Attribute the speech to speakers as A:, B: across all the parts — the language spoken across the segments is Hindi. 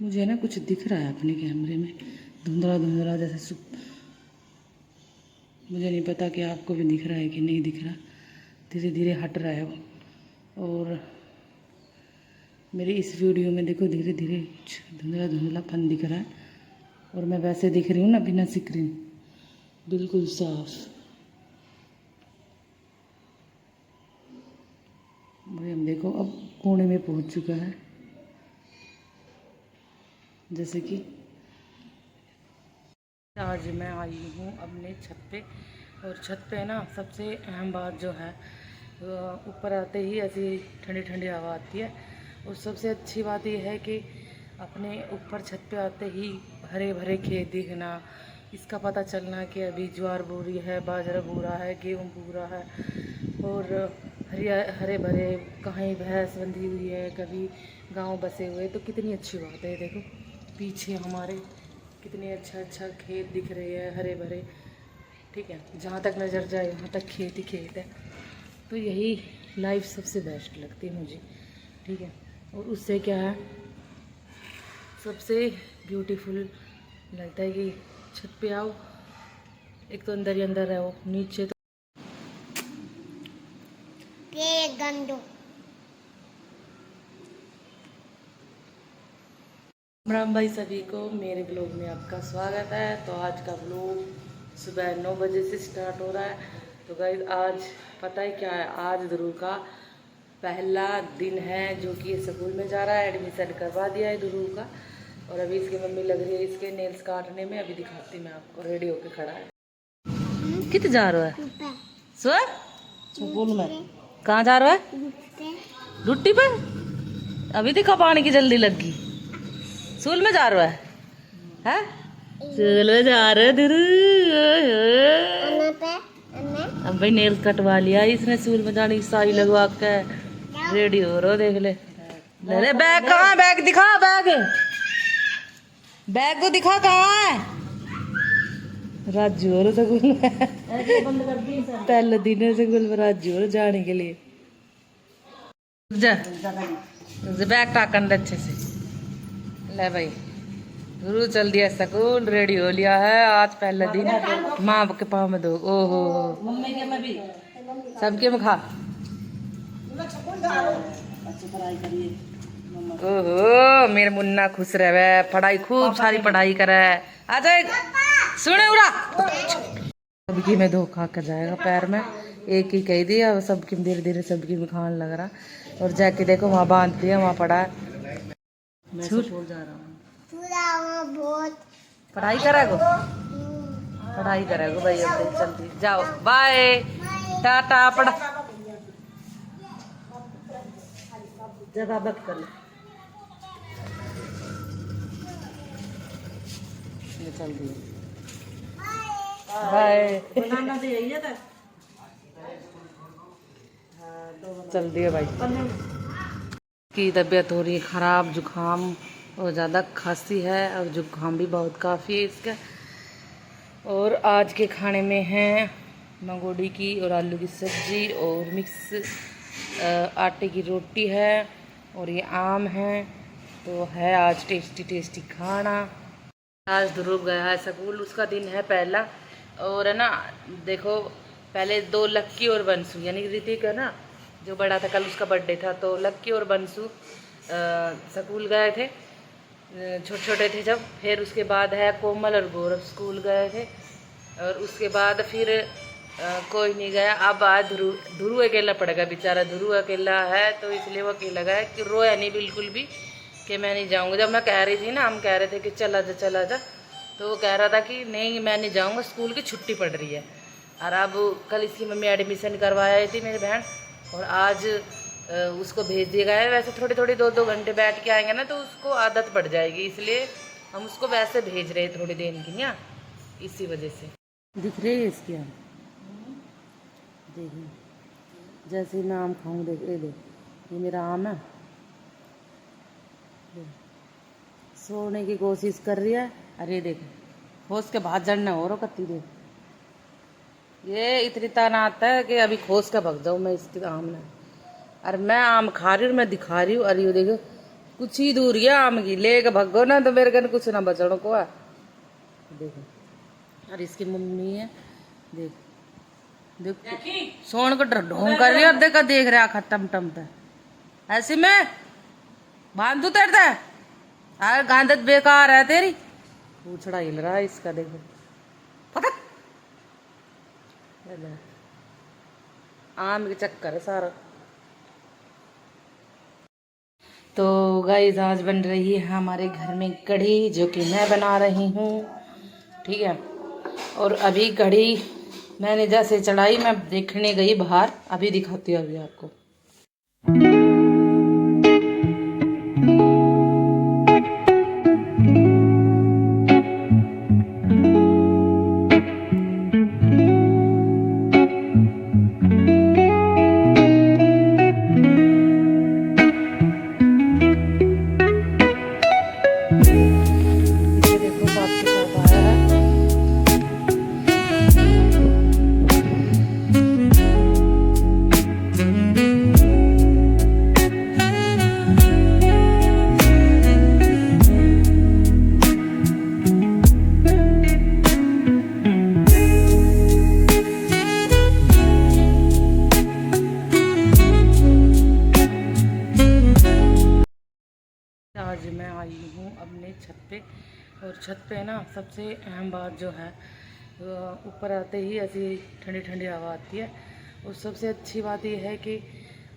A: मुझे ना कुछ दिख रहा है अपने कैमरे में, धुंधला धुंधला जैसे मुझे नहीं पता कि आपको भी दिख रहा है कि नहीं दिख रहा। धीरे धीरे हट रहा है वो। और मेरी इस वीडियो में देखो धीरे धीरे धुंधला धुंधलापन दिख रहा है, और मैं वैसे दिख रही हूँ ना बिना स्क्रीन, बिल्कुल साफ। भाई हम देखो अब कोने में पहुँच चुका है, जैसे कि आज मैं आई हूँ अपने छत पे। और छत पे ना सबसे अहम बात जो है, ऊपर आते ही ऐसी ठंडी ठंडी हवा आती है। और सबसे अच्छी बात यह है कि अपने ऊपर छत पे आते ही हरे भरे खेत दिखना, इसका पता चलना कि अभी ज्वार बो रही है, बाजरा बो रहा है, गेहूँ बो रहा है। और हरे भरे कहीं भैंस बंधी हुई है, कभी गांव बसे हुए, तो कितनी अच्छी बात है। देखो पीछे हमारे कितने अच्छा खेत दिख रहे हैं, हरे भरे। ठीक है, जहाँ तक नज़र जाए वहाँ तक खेत ही खेत है। तो यही लाइफ सबसे बेस्ट लगती है मुझे। ठीक है, और उससे क्या है, सबसे ब्यूटीफुल लगता है कि छत पे आओ, एक तो अंदर ही अंदर रहो, नीचे तो गंदो। राम भाई, सभी को मेरे ब्लॉग में आपका स्वागत है। तो आज का ब्लॉग सुबह 9 बजे से स्टार्ट हो रहा है। तो गाइस आज पता है क्या है, आज ध्रुव का पहला दिन है जो कि स्कूल में जा रहा है। एडमिशन करवा दिया है ध्रुव का, और अभी इसकी मम्मी लग रही है इसके नेल्स काटने में। अभी दिखाती मैं आपको, रेडी होके खड़ा है। कितने जा रहा है स्कूल में? कहाँ जा रहा है? रुट्टी पे। अभी देखा पानी की जल्दी लगी। स्कूल में जा रहा है? स्कूल में जा रहा है ध्रुव। अब भाई नेल्स कटवा लिया इसने, स्कूल में जाने की साई लगवा के रेडी हो रहा। देख ले, ले बैग कहाँ है? बैग दिखा, बैग तो दिखा कहाँ है। राजू हो रहा स्कूल में, पहले दिन है स्कूल में राजू हो जाने के लिए। जा बैग टाकन दे अच्छे से। ले भाई, गुरु चल दिया स्कूल, रेडी हो लिया है। आज पहला दिन, माँ के पाँव में दो। ओहो, मम्मी के में भी, सबके में खा। ओहो मेरे मुन्ना खुश रहे, पढ़ाई खूब सारी पढ़ाई करे। आ जाए सुने उड़ा, सबकी में धोखा कर जाएगा पैर में। एक ही कह दिया, सबकी धीरे धीरे सबकी में खाने लग रहा। और जाके देखो वहाँ बांध दिया, वहाँ पड़ा है। मैं स्कूल जा रहा हूँ, पढ़ाई करेगो, पढ़ाई करेगो भाई। अब जल्दी जाओ, बाय टाटा। पढ़ा जब आप कर ले, चल दिए बाय। चल दिए भाई। की तबीयत हो रही है ख़राब, जुकाम और ज़्यादा खांसी है, और जुकाम भी बहुत काफ़ी है इसका। और आज के खाने में है मंगोड़ी की और आलू की सब्ज़ी और मिक्स आटे की रोटी है, और ये आम है। तो है आज टेस्टी टेस्टी खाना। आज ध्रुव गया है स्कूल, उसका दिन है पहला। और है ना, देखो पहले 2 लक्की और बंसू, यानी ऋतिक है ना जो बड़ा था, कल उसका बर्थडे था। तो लक्की और बंसू स्कूल गए थे, छोटे छोटे थे जब। फिर उसके बाद है कोमल और गौरव स्कूल गए थे। और उसके बाद फिर कोई नहीं गया। अब आज ध्रुव अकेला पड़ेगा बेचारा। ध्रुव अकेला है तो इसलिए वो अकेला गया, कि रोया नहीं बिल्कुल भी कि मैं नहीं जाऊँगा। जब मैं कह रही थी ना, हम कह रहे थे कि चला जा चला जा, तो वो कह रहा था कि नहीं मैं नहीं जाऊँगा, स्कूल की छुट्टी पड़ रही है। और अब कल इसकी मम्मी एडमिशन करवाई थी मेरी बहन, और आज उसको भेज दिया गया है। वैसे थोड़ी थोड़ी 2-2 घंटे बैठ के आएंगे ना तो उसको आदत पड़ जाएगी, इसलिए हम उसको वैसे भेज रहे थोड़ी देर की ना, इसी वजह से। दिख रही है इसकी आम, देखिए जैसे मैं आम खाऊँ। देख ये मेरा आम है, सोने की कोशिश कर रही है। अरे देख खोस के बाहर जड़ना हो रहा कत्ती। देख ये इतनी तानात है कि अभी खोस के भग जाऊँ मैं इसके आम में। और मैं आम खा रही हूँ, मैं दिखा रही हूँ। अरे ये देखो कुछ ही दूर है आम की, लेके भगो ना तो मेरे कन कुछ ना बचड़ो को है। देखो और इसकी मम्मी है, देख देख सोन को ढोंग कर रही है, देखा देख रहा खत्म टम पे ऐसे में बांधू तेरता है। अरे गांधत बेकार है तेरी, पूछड़ा हिल रहा है इसका, देखो पता आम के चक्कर है सारा। तो गाइस आज बन रही है हमारे घर में कढ़ी, जो कि मैं बना रही हूँ, ठीक है। और अभी कढ़ी मैंने जैसे चढ़ाई, मैं देखने गई बाहर, अभी दिखाती हूँ अभी आपको। आज मैं आई हूँ अपने छत पे, और छत पे ना सबसे अहम बात जो है, ऊपर आते ही ऐसी ठंडी ठंडी हवा आती है। और सबसे अच्छी बात यह है कि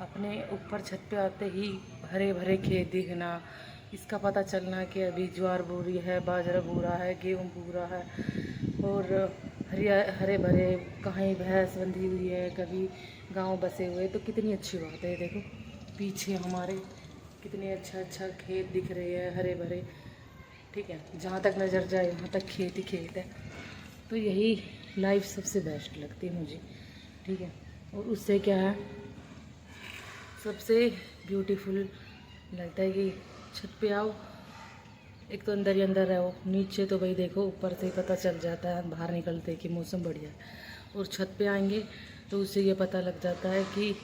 A: अपने ऊपर छत पे आते ही हरे भरे खेत दिखना, इसका पता चलना कि अभी ज्वार बो रही है, बाजरा बो रहा है, गेहूँ बो रहा है, और हरे भरे कहीं भैंस बंधी हुई है, कभी गांव बसे हुए, तो कितनी अच्छी बात है। देखो पीछे हमारे कितने अच्छा खेत दिख रहे हैं, हरे भरे, ठीक है। जहाँ तक नज़र जाए वहाँ तक खेत ही खेत है। तो यही लाइफ सबसे बेस्ट लगती है मुझे, ठीक है। और उससे क्या है, सबसे ब्यूटीफुल लगता है कि छत पे आओ, एक तो अंदर ही अंदर रहो, नीचे तो भाई देखो ऊपर से ही पता चल जाता है बाहर निकलते कि मौसम बढ़िया है। और छत पे आएंगे तो उससे ये पता लग जाता है कि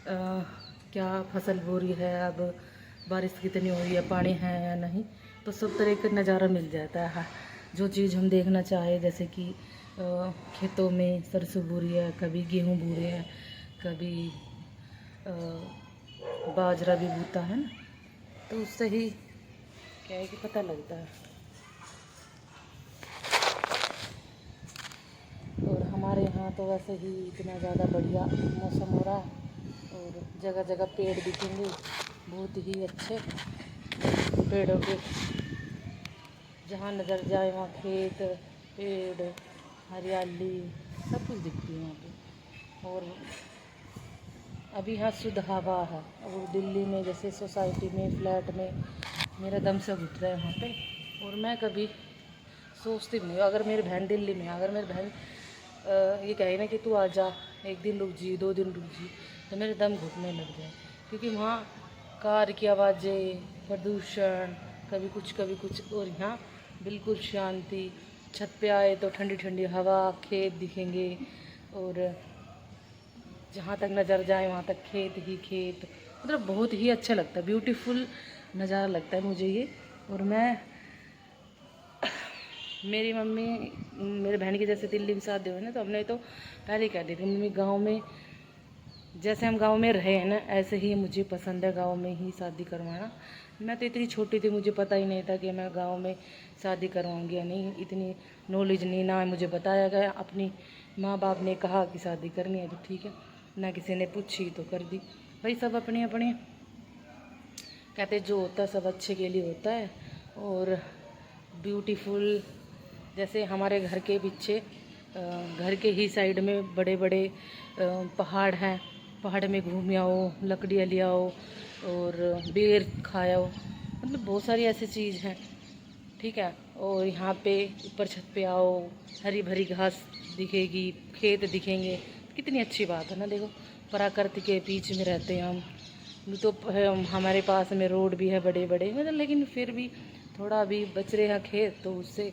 A: क्या फसल बो रही है, अब बारिश कितनी हो रही है, पानी है या नहीं, तो सब तरह का नज़ारा मिल जाता है। जो चीज़ हम देखना चाहे, जैसे कि खेतों में सरसों बो रही है, कभी गेहूँ बो रहे हैं, कभी बाजरा भी बोता है ना, तो उससे ही क्या है कि पता लगता है। और हमारे यहाँ तो वैसे ही इतना ज़्यादा बढ़िया मौसम हो रहा है, और जगह जगह पेड़ दिखेंगे बहुत ही अच्छे, पेड़ों के जहाँ नज़र जाए वहाँ खेत, पेड़, हरियाली सब कुछ दिखती है यहाँ पे। और अभी यहाँ शुद्ध हवा है। और दिल्ली में जैसे सोसाइटी में, फ्लैट में मेरा दम से घुट रहा है वहाँ पे। और मैं कभी सोचती नहीं, अगर मेरी बहन दिल्ली में, अगर मेरी बहन ये कहे ना कि तू आ जा, एक दिन रुक जी, 2 दिन रुक जी, तो मेरे दम घुटने लग जाए। क्योंकि वहाँ कार की आवाज़ें, प्रदूषण, कभी कुछ, और यहाँ बिल्कुल शांति। छत पे आए तो ठंडी ठंडी हवा, खेत दिखेंगे, और जहाँ तक नज़र जाए वहाँ तक खेत ही खेत, मतलब बहुत ही अच्छा लगता है, ब्यूटीफुल नज़ारा लगता है मुझे ये। और मैं, मेरी मम्मी, मेरे बहन की जैसे दिल्ली में शादी हुई ना, तो हमने तो पहले कह दी थी मम्मी, गांव में जैसे हम गांव में रहे हैं ना, ऐसे ही मुझे पसंद है गांव में ही शादी करवाना। मैं तो इतनी छोटी थी, मुझे पता ही नहीं था कि मैं गांव में शादी करवाऊंगी या नहीं, इतनी नॉलेज नहीं, ना मुझे बताया गया। अपनी माँ बाप ने कहा कि शादी करनी है तो ठीक है, ना किसी ने पूछी तो कर दी। भाई सब अपने अपने कहते जो होता है सब अच्छे के लिए होता है। और ब्यूटीफुल, जैसे हमारे घर के पीछे, घर के ही साइड में बड़े बड़े पहाड़ हैं, पहाड़ में घूम आओ, लकड़ियाँ ले आओ, और बेर खाओ, मतलब बहुत सारी ऐसी चीज़ हैं, ठीक है। और यहाँ पे ऊपर छत पे आओ, हरी भरी घास दिखेगी, खेत दिखेंगे, कितनी अच्छी बात है ना। देखो प्रकृति के बीच में रहते हैं हम, तो हमारे पास में रोड भी है बड़े बड़े, मतलब लेकिन फिर भी थोड़ा अभी बच रहे हैं खेत, तो उससे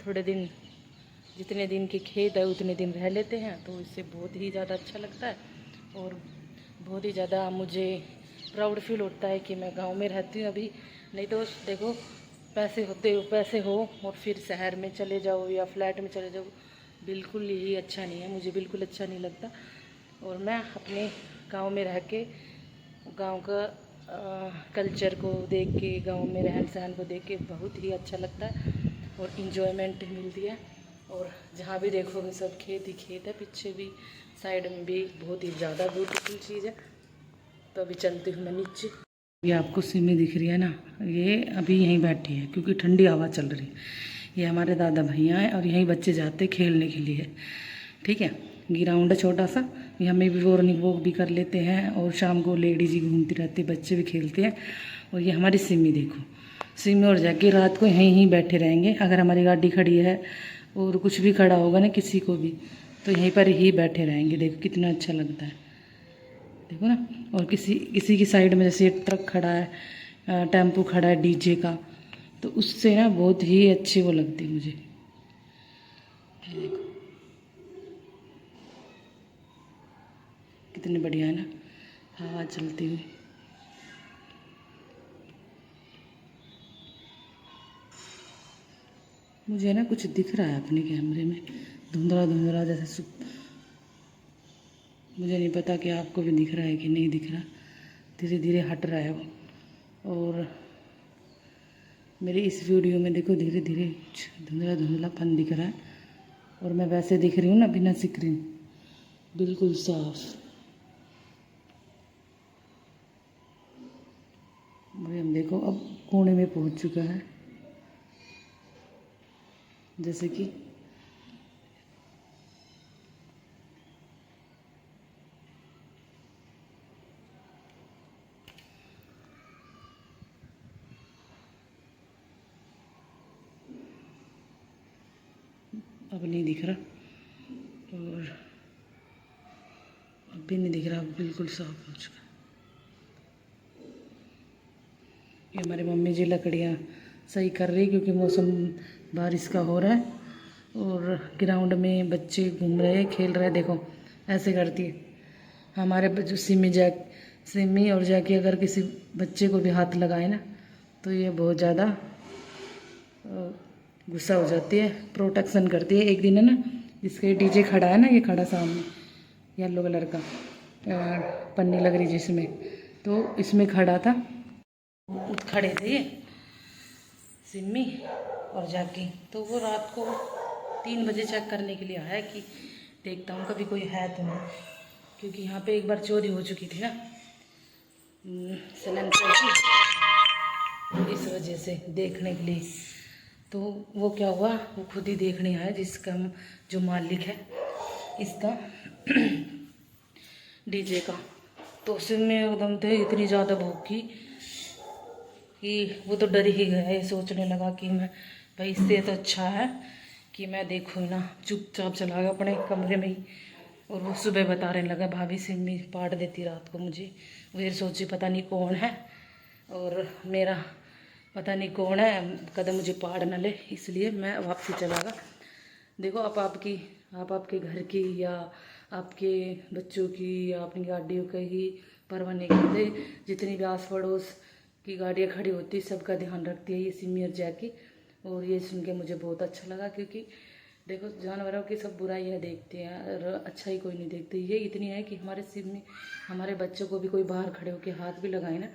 A: थोड़े दिन, जितने दिन के खेत है उतने दिन रह लेते हैं, तो इससे बहुत ही ज़्यादा अच्छा लगता है। और बहुत ही ज़्यादा मुझे प्राउड फील होता है कि मैं गांव में रहती हूँ अभी। नहीं तो देखो पैसे हो और फिर शहर में चले जाओ या फ्लैट में चले जाओ, बिल्कुल ही अच्छा नहीं है, मुझे बिल्कुल अच्छा नहीं लगता। और मैं अपने गांव में रह के गांव का कल्चर को देख के, गांव में रहन सहन को देख के बहुत ही अच्छा लगता है और इन्जॉयमेंट मिलती है। और जहाँ भी देखोगे सब खेत ही खेत है, पीछे भी साइड में भी बहुत ही ज़्यादा ब्यूटीफुल चीज़ है। तो अभी चलती हूँ मैं नीचे। ये आपको सिमी दिख रही है ना, ये अभी यहीं बैठी है क्योंकि ठंडी हवा चल रही है। ये हमारे दादा भैया हैं और यहीं बच्चे जाते खेलने के लिए, ठीक है। ग्राउंड है छोटा सा, यहाँ में भी मॉर्निंग वॉक भी कर लेते हैं और शाम को लेडीज ही घूमती रहती है, बच्चे भी खेलते हैं। और ये हमारी सिमी देखो, सिमी और जाके रात को यहीं ही बैठे रहेंगे। अगर हमारी गाड़ी खड़ी है और कुछ भी खड़ा होगा ना किसी को भी, तो यहीं पर ही बैठे रहेंगे। देखो कितना अच्छा लगता है, देखो ना। और किसी की साइड में जैसे ट्रक खड़ा है, टेम्पो खड़ा है डीजे का, तो उससे ना बहुत ही अच्छी वो लगती है मुझे। देखो कितनी बढ़िया है ना हवा चलती हुई। मुझे ना कुछ दिख रहा है अपने कैमरे में, धुंधला धुंधला जैसे मुझे नहीं पता कि आपको भी दिख रहा है कि नहीं दिख रहा। धीरे धीरे हट रहा है वो। और मेरी इस वीडियो में देखो धीरे धीरे धुंधला धुंधलापन दिख रहा है और मैं वैसे दिख रही हूँ ना बिना स्क्रीन, बिल्कुल साफ। भाई हम देखो अब कोने में पहुँच चुका है, जैसे कि अब नहीं दिख रहा और अब भी नहीं दिख रहा, बिल्कुल साफ हो चुका। ये हमारी मम्मी जी लकड़ियाँ सही कर रही क्योंकि मौसम बारिश का हो रहा है और ग्राउंड में बच्चे घूम रहे हैं, खेल रहे हैं। देखो ऐसे करती है हमारे जो सिमी और जाके अगर किसी बच्चे को भी हाथ लगाए ना तो ये बहुत ज़्यादा गुस्सा हो जाती है, प्रोटेक्शन करती है। एक दिन है ना, जिसके डीजे खड़ा है ना, ये खड़ा सामने येलो कलर का पन्नी लग रही जिसमें, तो इसमें खड़ा था, खड़े थे ये सिमी और जाकी। तो वो रात को 3 बजे चेक करने के लिए आया कि देखता हूँ कभी कोई है तो नहीं, क्योंकि यहाँ पे एक बार चोरी हो चुकी थी ना सिलेंडर की, इस वजह से देखने के लिए। तो वो क्या हुआ, वो खुद ही देखने आया, जिसका जो मालिक है इसका डीजे का। तो सिमी एकदम थे इतनी ज़्यादा भूखी कि वो तो डर ही गया, ये सोचने लगा कि मैं भाई इससे तो अच्छा है कि मैं देखूँ ना, चुपचाप चला गया अपने कमरे में ही। और वो सुबह बताने लगा भाभी सिमी पाट देती रात को मुझे। फिर सोची पता नहीं कौन है और मेरा पता नहीं कौन है, कदम मुझे पाड़ न ले, इसलिए मैं वापसी चला गया। देखो आप आपके घर की या आपके बच्चों की या अपनी गाड़ियों की ही परवाह नहीं करते। जितनी भी आस पड़ोस की गाड़ियाँ खड़ी होती सबका ध्यान रखती है ये सिमी और जैकी। और ये सुन के मुझे बहुत अच्छा लगा, क्योंकि देखो जानवरों की सब बुराइयाँ देखते हैं और अच्छा ही कोई नहीं देखते। ये इतनी है कि हमारे सिमी हमारे बच्चों को भी कोई बाहर खड़े होकर हाथ भी लगाए ना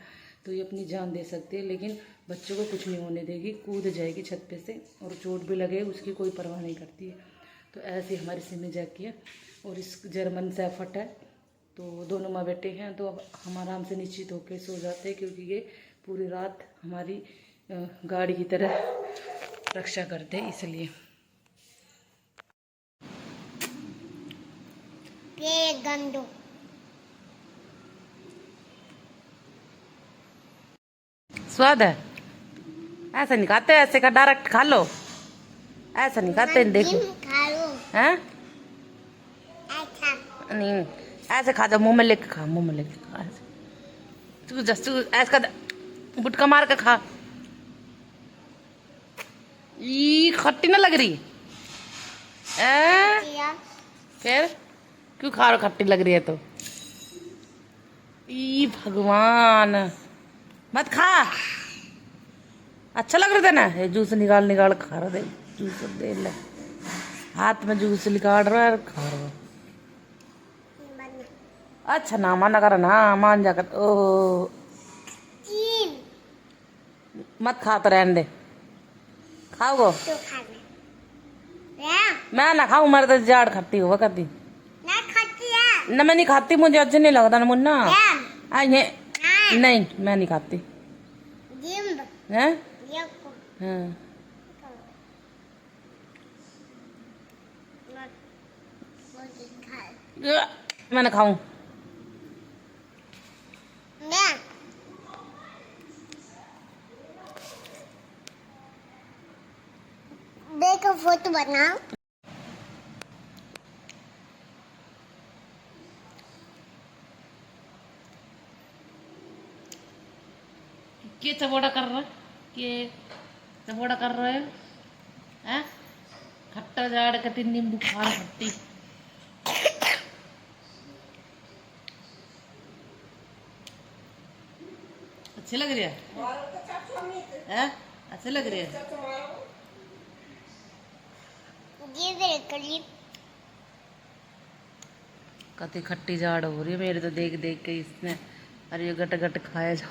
A: तो ये अपनी जान दे सकती है, लेकिन बच्चों को कुछ नहीं होने देगी, कूद जाएगी छत पे से और चोट भी लगे उसकी कोई परवाह नहीं करती है। तो ऐसे हमारी सिमी जैकी है। और इस जर्मन शेफर्ड है, तो दोनों माँ बेटे हैं। तो अब हम आराम से निश्चित होकर सो जाते हैं, क्योंकि ये पूरी रात हमारी गाड़ी की तरह रक्षा करते हैं, इसलिए। ये गंदो स्वाद है, ऐसा नहीं खाते, ऐसे का डायरेक्ट खा लो, ऐसा नहीं खाते। देखो हैं, नहीं ऐसे खा जाओ, मुंह में लेके खा, मुंह में लेके खा ऐसे। तू ऐसा का गुटका मार के खा। ई खट्टी ना लग रही फिर क्यों खा रहे, खट्टी लग रही है तो ई भगवान, मत खा। अच्छा लग रहा था ना, ये जूस निकाल निकाल खा रहा दे, जूस दे ले, हाथ में जूस निकाल रहा है और खा रहा है। अच्छा ना माना कर ना, मान जा कर। ओ मत खा तो रहने दे, खाओ। मैं ना खाऊं, मेरे तो जाड़ खट्टी हुआ करती ना, मैं नहीं खाती, मुझे अच्छा नहीं लगता ना मुन्ना। ये नहीं, मैं नहीं खाती हैं। हाँ। मैं ना खाऊं।
B: देखो फोटो बनाओ।
A: क्या चबोड़ा कर रहा है, के चबोड़ा कर रहे हो हैं? खट्टा जाड़ कटी नींबू खार खट्टी। अच्छी लग रही है हैं? अच्छी लग रही है।
B: ये मेरे करीब
A: कति खट्टी जाड़ हो रही है मेरे तो देख देख के इसने। अरे ये गट गट खाया जा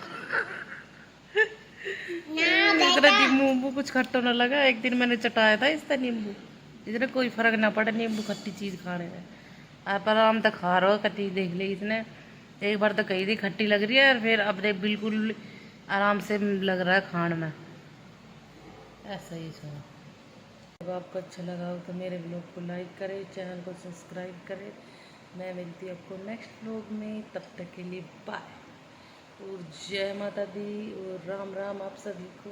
A: नींबू कुछ खट्टा ना लगा। एक दिन मैंने चटाया था इसका नींबू, इसने कोई फर्क ना पड़ा नींबू खट्टी चीज खाने में। आप आराम तक खा रहे हो, कति देख ली इसने। एक बार तो कही थी खट्टी लग रही है, और फिर अब देख बिल्कुल आराम से लग रहा है खाने में, ऐसा ही सुना। अगर आपको अच्छा लगा हो तो मेरे ब्लॉग को लाइक करें, चैनल को सब्सक्राइब करें। मैं मिलती हूँ आपको नेक्स्ट ब्लॉग में, तब तक के लिए बाय और जय माता दी और राम राम आप सभी को।